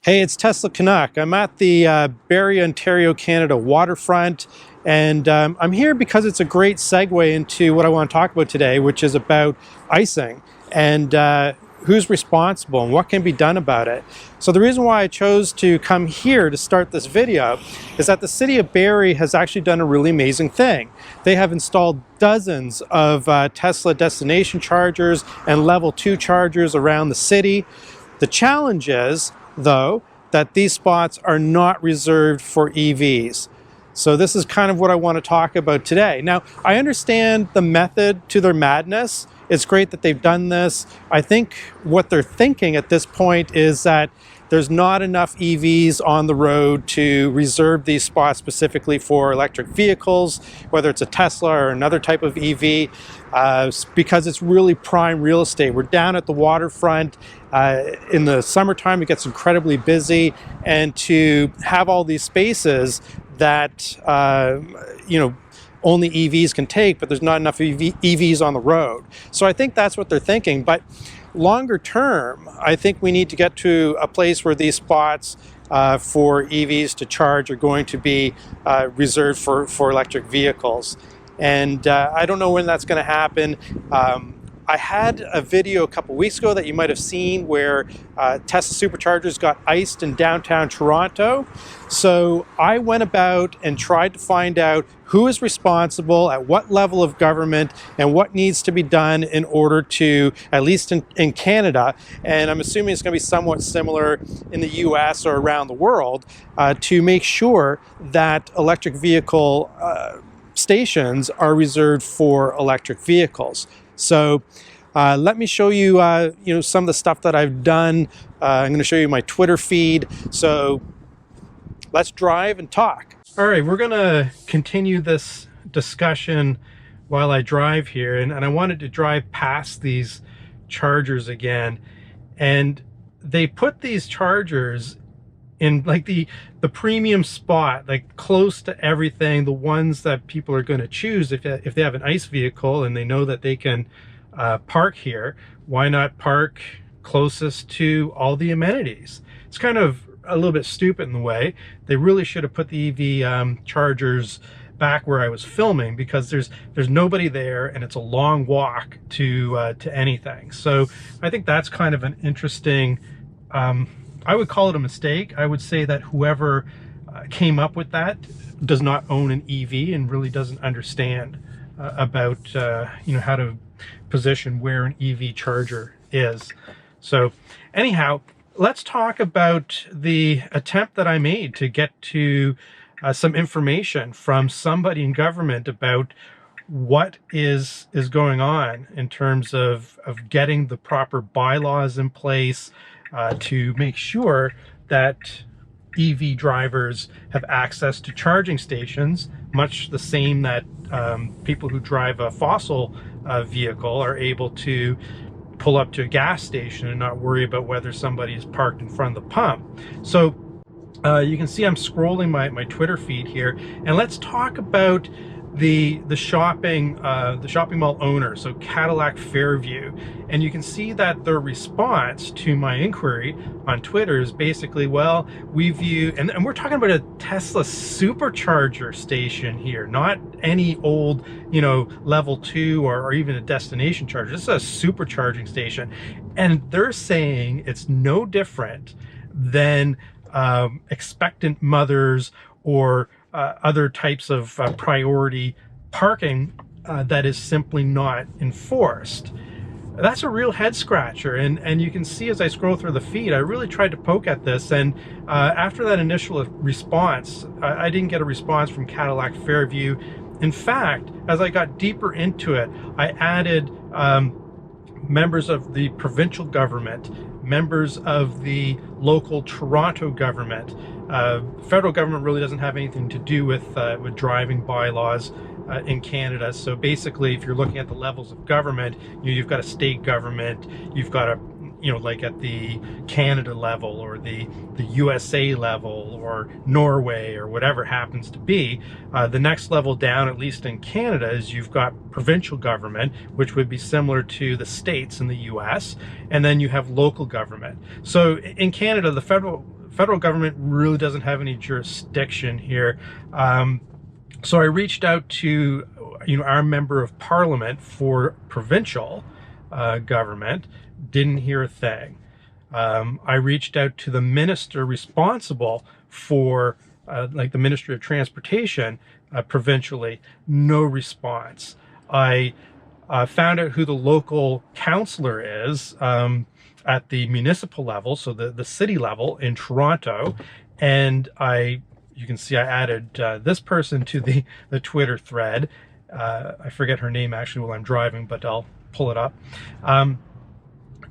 Hey, it's Tesla Canuck. I'm at the Barrie, Ontario, Canada waterfront, and I'm here because it's a great segue into what I want to talk about today, which is about icing and who's responsible and what can be done about it. So the reason why I chose to come here to start this video is that the city of Barrie has actually done a really amazing thing. They have installed dozens of Tesla destination chargers and level 2 chargers around the city. The challenge is, though, that these spots are not reserved for EVs. So this is kind of what I want to talk about today. Now, I understand the method to their madness. It's great that they've done this. I think what they're thinking at this point is that there's not enough EVs on the road to reserve these spots specifically for electric vehicles, whether it's a Tesla or another type of EV, because it's really prime real estate. We're down at the waterfront. In the summertime, it gets incredibly busy, and to have all these spaces that only EVs can take, but there's not enough EVs on the road. So I think that's what they're thinking. But longer term, I think we need to get to a place where these spots for EVs to charge are going to be reserved for electric vehicles. And I don't know when that's going to happen. I had a video a couple weeks ago that you might have seen where Tesla superchargers got iced in downtown Toronto. So I went about and tried to find out who is responsible, at what level of government, and what needs to be done in order to, at least in Canada, and I'm assuming it's going to be somewhat similar in the US or around the world, to make sure that electric vehicle stations are reserved for electric vehicles. So let me show you, some of the stuff that I've done. I'm going to show you my Twitter feed. So let's drive and talk. All right, we're going to continue this discussion while I drive here. And I wanted to drive past these chargers again. And they put these chargers in like the premium spot, like close to everything, the ones that people are going to choose if they have an ICE vehicle and they know that they can park here. Why not park closest to all the amenities? It's kind of a little bit stupid in the way. They really should have put the EV chargers back where I was filming, because there's nobody there and it's a long walk to anything. So I think that's kind of an interesting, I would call it a mistake. I would say that whoever came up with that does not own an EV and really doesn't understand about how to position where an EV charger is. So anyhow, let's talk about the attempt that I made to get to some information from somebody in government about what is going on in terms of getting the proper bylaws in place to make sure that EV drivers have access to charging stations, much the same that people who drive a fossil vehicle are able to pull up to a gas station and not worry about whether somebody is parked in front of the pump. So you can see I'm scrolling my Twitter feed here, and let's talk about the shopping mall owner, so Canuck Fairview. And you can see that their response to my inquiry on Twitter is basically, well, we view, and we're talking about a Tesla supercharger station here, not any old, level 2 or even a destination charger. This is a supercharging station, and they're saying it's no different than expectant mothers or other types of priority parking that is simply not enforced. That's a real head scratcher, and you can see as I scroll through the feed, I really tried to poke at this, and after that initial response, I didn't get a response from Canuck Fairview. In fact, as I got deeper into it, I added members of the provincial government, members of the local Toronto government. Federal government really doesn't have anything to do with driving bylaws in Canada. So basically, if you're looking at the levels of government, you've got a state government, you've got a like at the Canada level or the USA level or Norway or whatever it happens to be. The next level down, at least in Canada, is you've got provincial government, which would be similar to the states in the US, and then you have local government. So in Canada, the federal government really doesn't have any jurisdiction here. So I reached out to our member of parliament for provincial government, didn't hear a thing. I reached out to the minister responsible for like the Ministry of Transportation provincially, no response. I found out who the local councillor is at the municipal level, so the city level in Toronto, and you can see I added this person to the Twitter thread. I forget her name actually while I'm driving, but I'll pull it up.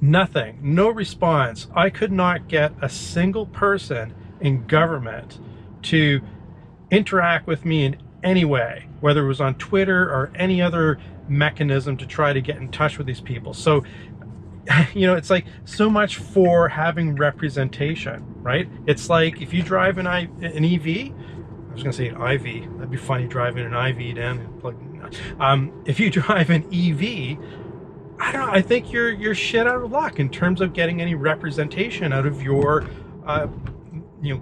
Nothing, no response. I could not get a single person in government to interact with me in any way, whether it was on Twitter or any other mechanism to try to get in touch with these people. So, it's like so much for having representation, right? It's like if you drive an EV, I was gonna say an IV, that'd be funny driving an IV down and plugging. If you drive an EV, I don't know, I think you're shit out of luck in terms of getting any representation out of your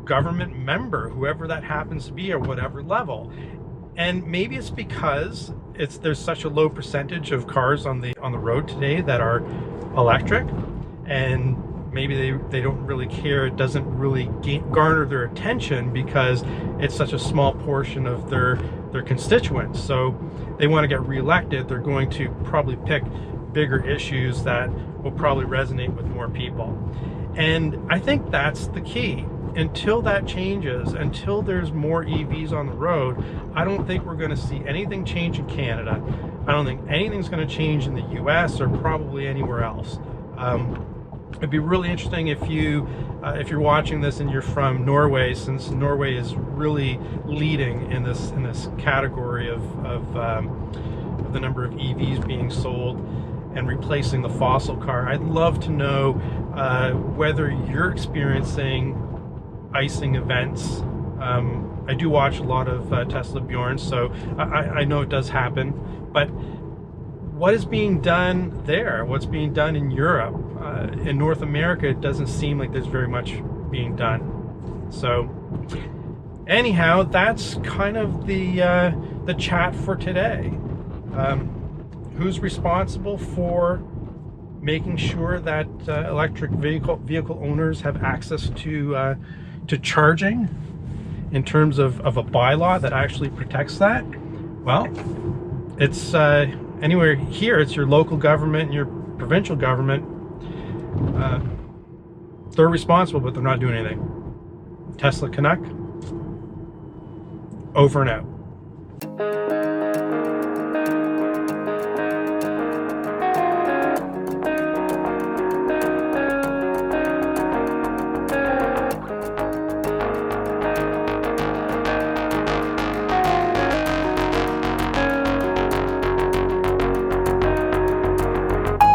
government member, whoever that happens to be, or whatever level. And maybe it's because there's such a low percentage of cars on the road today that are electric, and maybe they don't really care. It doesn't really garner their attention because it's such a small portion of their constituents. So they want to get reelected. They're going to probably pick bigger issues that will probably resonate with more people. And I think that's the key. Until that changes, until there's more EVs on the road, I don't think we're going to see anything change in Canada. I don't think anything's going to change in the US or probably anywhere else. It'd be really interesting if you're watching this and you're from Norway, since Norway is really leading in this category of the number of EVs being sold and replacing the fossil car. I'd love to know whether you're experiencing icing events. I do watch a lot of Tesla Bjorn, so I know it does happen, but what is being done there? What's being done in Europe? In North America, it doesn't seem like there's very much being done. So anyhow, that's kind of the chat for today. Who's responsible for making sure that electric vehicle owners have access to charging in terms of a bylaw that actually protects that? Well, it's anywhere here, it's your local government and your provincial government. They're responsible, but they're not doing anything. Tesla Canuck, over and out.